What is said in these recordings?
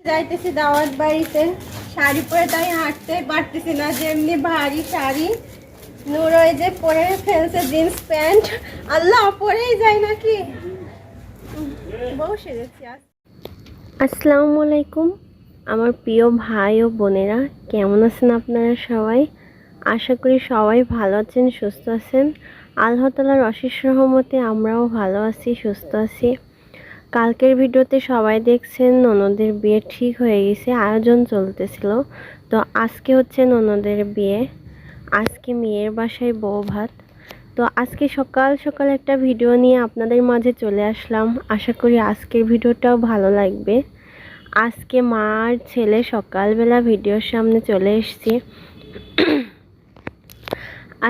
যাইতেছি দাওয়াত বাড়িতে, শাড়ি পরে তাই হাঁটতে পারতেছি না, যেমনি ভারী শাড়ি। নূর ওই যে পরে ফেলছে জিন্স প্যান্ট, আল্লাহ পরেই যায় নাকি। বসে গেছি। আসসালামু আলাইকুম আমার প্রিয় ভাই ও বোনেরা, কেমন আছেন আপনারা সবাই? আশা করি সবাই ভালো আছেন, সুস্থ আছেন। আল্লাহ তাআলার অশেষ রহমতে আমরাও ভালো আছি, সুস্থ আছি। কালকের ভিডিওতে সবাই দেখছেন ননদের বিয়ে ঠিক হয়ে গেছে, আয়োজন চলতেছিল। তো আজকে হচ্ছে ননদের বিয়ে, আজকে মেয়ের বাসায় বউ ভাত। তো আজকে সকাল সকাল একটা ভিডিও নিয়ে আপনাদের মাঝে চলে আসলাম। আশা করি আজকের ভিডিওটাও ভালো লাগবে। আজকে মা আর ছেলে সকালবেলা ভিডিওর সামনে চলে এসেছি।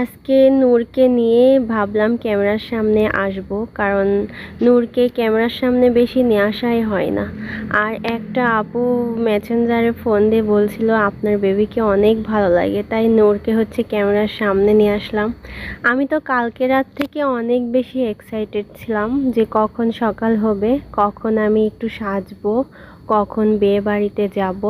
আজকে নূরকে নিয়ে ভাবলাম ক্যামেরার সামনে আসব, কারণ নূরকে ক্যামেরার সামনে বেশি নিয়ে আসাই হয় না। আর একটা আপু মেসেঞ্জারে ফোন দিয়ে বলছিল আপনার বেবিকে অনেক ভালো লাগে, তাই নূরকে হচ্ছে ক্যামেরার সামনে নিয়ে আসলাম। আমি তো কালকে রাত থেকে অনেক বেশি এক্সাইটেড ছিলাম যে কখন সকাল হবে, কখন আমি একটু সাজবো, কখন বিয়ে বাড়িতে যাব।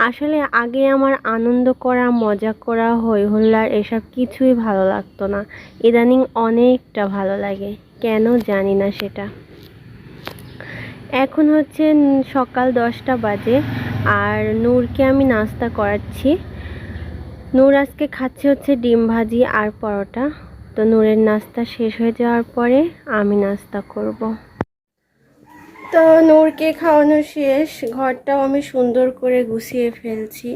আসলে আগে আমার আনন্দ করা, মজা করা, হই হুল্লার এসব কিছুই ভালো লাগতো না। ইদানিং অনেকটা ভালো লাগে, কেন জানি না সেটা। এখন হচ্ছে সকাল 10টা বাজে, আর নূরকে আমি নাস্তা করাচ্ছি। নূর আজকে খাচ্ছে হচ্ছে ডিম ভাজি আর পরোটা। তো নূরের নাস্তা শেষ হয়ে যাওয়ার পরে আমি নাস্তা করব। তো নূরকে খাওয়ানো শেষ, ঘরটাও আমি সুন্দর করে গুছিয়ে ফেলছি,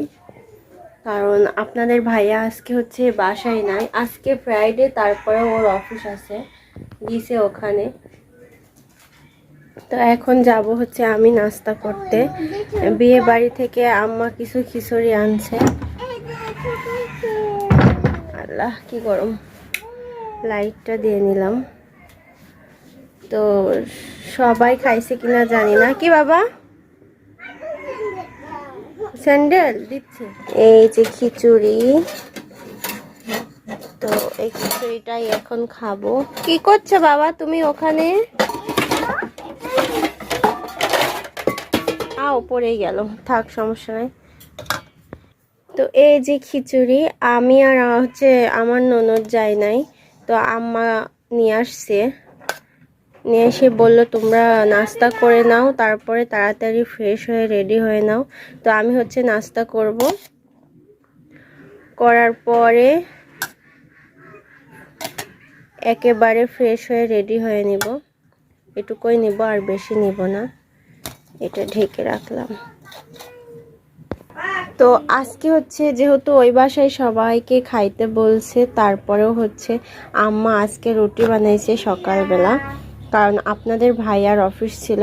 কারণ আপনাদের ভাইয়া আজকে হচ্ছে বাসায় নাই। আজকে ফ্রাইডে, তারপরে ওর অফিস আছে, গিয়েছে ওখানে। তো এখন যাব হচ্ছে আমি নাস্তা করতে। বিয়ে বাড়ি থেকে আম্মা কিছু খিচুড়ি আনছে। আল্লাহ কি গরম, লাইটটা দিয়ে নিলাম। তো সবাই খাইছে কিনা জানি না। কি বাবা, স্যান্ডেল দিচ্ছে? এই যে খিচুড়ি, তো এই খিচুড়িটাই এখন খাবো। কি করছো বাবা তুমি ওখানে? পড়ে গেল, থাক সমস্যা নাই। তো এই যে খিচুড়ি, আমি আর হচ্ছে আমার ননদ যাই নাই, তো আম্মা নিয়ে আসছে। নিয়ে এসে বললো তোমরা নাস্তা করে নাও, তারপরে তাড়াতাড়ি ফ্রেশ হয়ে রেডি হয়ে নাও। তো আমি হচ্ছে নাস্তা করব, করার পরে একেবারে ফ্রেশ হয়ে রেডি হয়ে নিব। এটুকুই নিব, আর বেশি নিব না। এটা ঢেকে রাখলাম। তো আজকে হচ্ছে যেহেতু ওই বাসায় সবাইকে খাইতে বলছে, তারপরেও হচ্ছে আম্মা আজকে রুটি বানাইছে সকালবেলা, কারণ আপনাদের ভাইয়ার অফিস ছিল,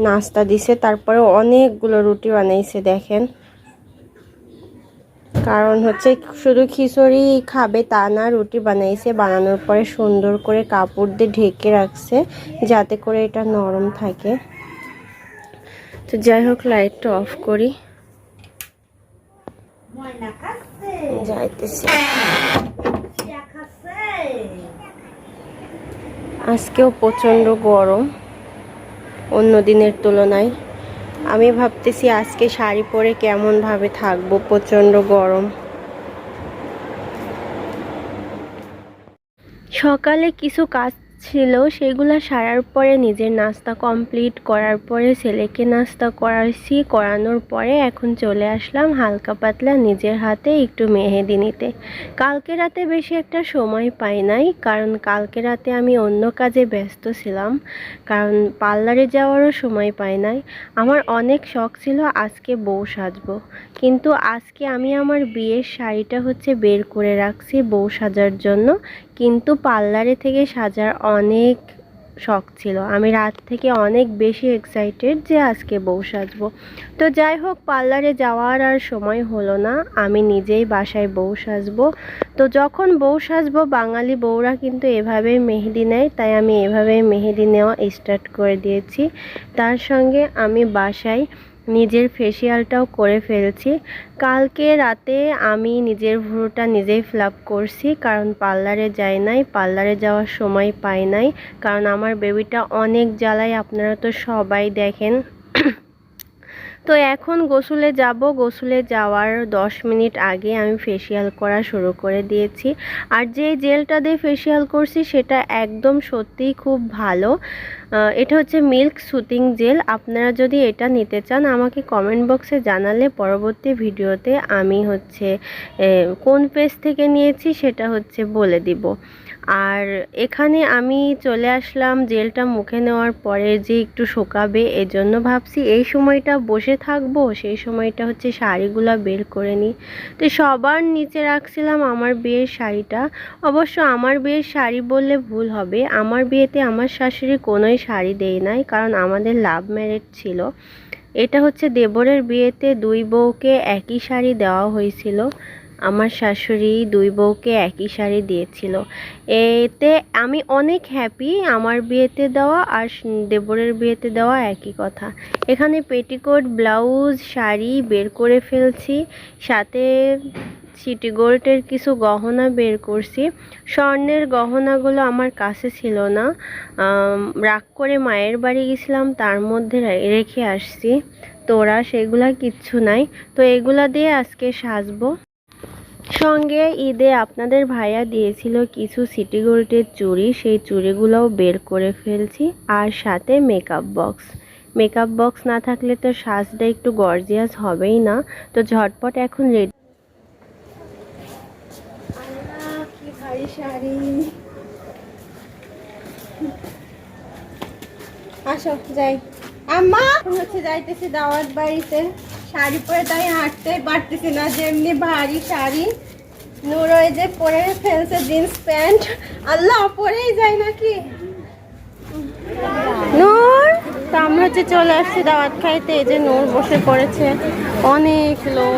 নাস্তা দিছে, তারপরে অনেকগুলো রুটি বানাইছে দেখেন। কারণ হচ্ছে শুধু খিচুড়ি খাবে তা না, রুটি বানাইছে, বানানোর পরে সুন্দর করে কাপড় দিয়ে ঢেকে রাখছে যাতে করে এটা নরম থাকে। তো যাই হোক, লাইটটা অফ করি, যাইতেছি। আজকেও প্রচণ্ড গরম অন্য দিনের তুলনায়। আমি ভাবতেছি আজকে শাড়ি পরে কেমন ভাবে থাকবো, প্রচণ্ড গরম। সকালে কিছু কাজ ছিল, সেগুলো সারার পরে নিজের নাস্তা কমপ্লিট করার পরে ছেলেকে নাস্তা করাইছি, করানোর পরে এখন চলে আসলাম হালকা পাতলা নিজের হাতে একটু মেহেদি নিতে। কালকে রাতে বেশি একটা সময় পাই নাই, কারণ কালকে রাতে আমি অন্য কাজে ব্যস্ত ছিলাম, কারণ পার্লারে যাওয়ারও সময় পাই নাই। আমার অনেক শখ ছিল আজকে বউ সাজবো, কিন্তু আজকে আমি আমার বিয়ের শাড়িটা হচ্ছে বের করে রাখছি বউ সাজার জন্য, কিন্তু পার্লারে থেকে সাজার অনেক শখ ছিল। আমি রাত থেকে অনেক বেশি এক্সাইটেড যে আজকে বউ সাজবো। তো যাই হোক, পার্লারে যাওয়ার আর সময় হলো না, আমি নিজেই বাসায় বউ সাজবো। তো যখন বউ সাজবো, বাঙালি বউরা কিন্তু এভাবেই মেহেদি নেয়, তাই আমি এভাবেই মেহেদি নেওয়া স্টার্ট করে দিয়েছি। তার সঙ্গে আমি বাসায় নিজের ফেসিয়ালটাও করে ফেলছি। কালকে রাতে আমি নিজের ভ্রুটা নিজেই ফ্লাপ করছি, কারণ পার্লারে যাই নাই, পার্লারে যাওয়ার সময় পাই নাই, কারণ আমার বেবিটা অনেক জ্বালায়, আপনারা তো সবাই দেখেন। তো এখন গোসলে যাব। গোসলে যাওয়ার 10 মিনিট আগে আমি ফেসিয়াল করা শুরু করে দিয়েছি। আর যে জেলটা দিয়ে ফেসিয়াল করছি সেটা একদম সত্যিই খুব ভালো। এটা হচ্ছে মিল্ক সুথিং জেল। আপনারা যদি এটা নিতে চান আমাকে কমেন্ট বক্সে জানালে পরবর্তী ভিডিওতে আমি হচ্ছে কোন পেজ থেকে নিয়েছি সেটা হচ্ছে বলে দিব। আর এখানে আমি চলে আসলাম জেলটা মুখে নেওয়ার পরে যে একটু শুকাবে, এজন্য ভাবছি এই সময়টা বসে থাকবো, সেই সময়টা হচ্ছে শাড়িগুলা বের করে নিই। তো সবার নিচে রাখছিলাম আমার বিয়ের শাড়িটা। অবশ্য আমার বিয়ের শাড়ি বললে ভুল হবে, আমার বিয়েতে আমার শাশুড়ি কোনোই শাড়ি দেয় নাই, কারণ আমাদের লাভ ম্যারেজ ছিল। এটা হচ্ছে দেবরের বিয়েতে দুই বউকে একই শাড়ি দেওয়া হয়েছিল। আমার শাশুড়ি দুই বউকে একই শাড়ি দিয়েছিল। এতে আমি অনেক হ্যাপি। আমার বিয়েতে দেওয়া আর দেবরের বিয়েতে দেওয়া একই কথা। এখানে পেটিকোট, ব্লাউজ, শাড়ি বের করে ফেলছি, সাথে সিটি গোল্ডের কিছু গহনা বের করছি। স্বর্ণের গহনাগুলো আমার কাছে ছিল না, রাগ করে মায়ের বাড়ি গেছিলাম, তার মধ্যে রেখে আসছি। তো ওরা সেগুলা কিচ্ছু নাই। তো এগুলা দিয়ে আজকে সাজবো। সঙ্গে ঈদে আপনাদের ভাইয়া দিয়েছিল কিছু সিটি গোল্ডের চুড়ি, সেই চুড়িগুলোও বের করে ফেলছি। আর সাথে মেকআপ বক্স। মেকআপ বক্স না থাকলে তো সাজটা একটু গর্জিয়াস হবেই না। তো ঝটপট এখন রেডি। কি ভারী শাড়ি। আসো যাই। আম্মা হচ্ছে যাইতেছি দাওয়াত বাড়িতে, শাড়ি পরে তাই হাঁটতে পারতেছি না, যেমনি ভারী শাড়ি। নূর ওই যে পরে ফেলছে জিন্স প্যান্ট, আল্লাহ পরেই যায় নাকি নূর। তো আমরা হচ্ছে চলে আসছি দাওয়াত খাইতে। এই যে নূর বসে পড়েছে, অনেক লোক।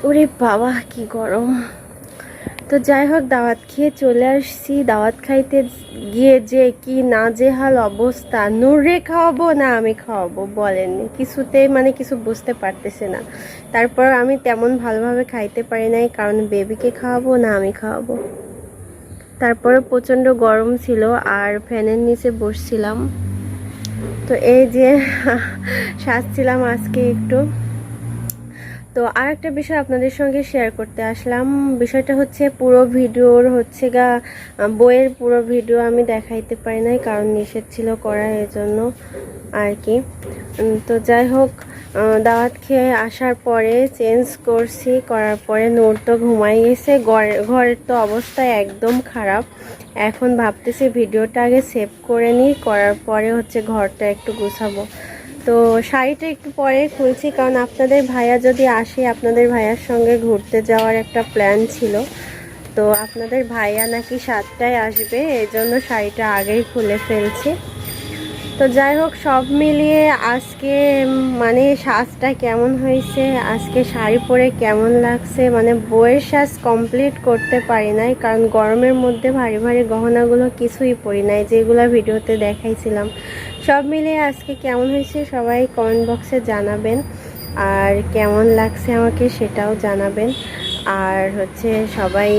ওরে বাবা কি গরম। তো যাই হোক, দাওয়াত খেয়ে চলে আসছি। দাওয়াত খাইতে গিয়ে যে কি নাজেহাল অবস্থা। নূরে খাওয়াবো না আমি খাওয়াবো বলেন, কিছুতেই মানে কিছু বুঝতে পারতেছে না। তারপর আমি তেমন ভালোভাবে খাইতে পারি নাই, কারণ বেবিকে খাওয়াবো না আমি খাওয়াবো। তারপরে প্রচণ্ড গরম ছিল আর ফ্যানের নিচে বসছিলাম। তো এই যে সাজছিলাম আজকে একটু। তো আর একটা বিষয় আপনাদের সঙ্গে শেয়ার করতে আসলাম। বিষয়টা হচ্ছে পুরো ভিডিওর হচ্ছে বইয়ের পুরো ভিডিও আমি দেখাইতে পারি নাই, কারণ নিষেধ ছিল করা, এজন্য আর কি। তো যাই হোক, দাওয়াত খেয়ে আসার পরে চেঞ্জ করছি, করার পরে নূর তো ঘুমাই গেছে। ঘরের তো অবস্থা একদম খারাপ। এখন ভাবতেছি ভিডিওটা আগে সেভ করে নিই, করার পরে হচ্ছে ঘরটা একটু গুছাবো। তো শাড়িটা একটু পরে খুলছি, কারণ আপনাদের ভাইয়া যদি আসে, আপনাদের ভাইয়ার সঙ্গে ঘুরতে যাওয়ার একটা প্ল্যান ছিল। তো আপনাদের ভাইয়া নাকি 7টায় আসবে, এজন্য শাড়িটা আগেই খুলে ফেলছি। তো যাই হোক, সব মিলিয়ে আজকে মানে সাজটা কেমন হয়েছে, আজকে শাড়ি পরে কেমন লাগছে, মানে বইয়ের সাজ কমপ্লিট করতে পারি নাই, কারণ গরমের মধ্যে ভারী ভারী গহনাগুলো কিছুই পরি নাই, যেগুলো ভিডিওতে দেখাইছিলাম। সব মিলিয়ে আজকে কেমন হয়েছে সবাই কমেন্ট বক্সে জানাবেন, আর কেমন লাগছে আমাকে সেটাও জানাবেন। আর হচ্ছে সবাই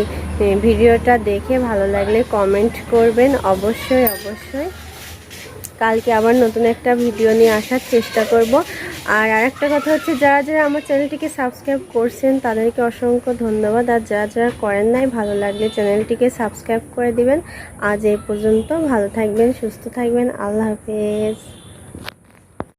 ভিডিওটা দেখে ভালো লাগলে কমেন্ট করবেন অবশ্যই অবশ্যই। কালকে আবার নতুন একটা ভিডিও নিয়ে আসার চেষ্টা করব। আর আরেকটা কথা হচ্ছে, যারা যারা আমার চ্যানেলটিকে সাবস্ক্রাইব করছেন তাদেরকে অসংখ্য ধন্যবাদ। আর যারা যারা করেন নাই, ভালো লাগলে চ্যানেলটিকে সাবস্ক্রাইব করে দিবেন। আজ এই পর্যন্ত, ভালো থাকবেন, সুস্থ থাকবেন, আল্লাহ হাফেজ।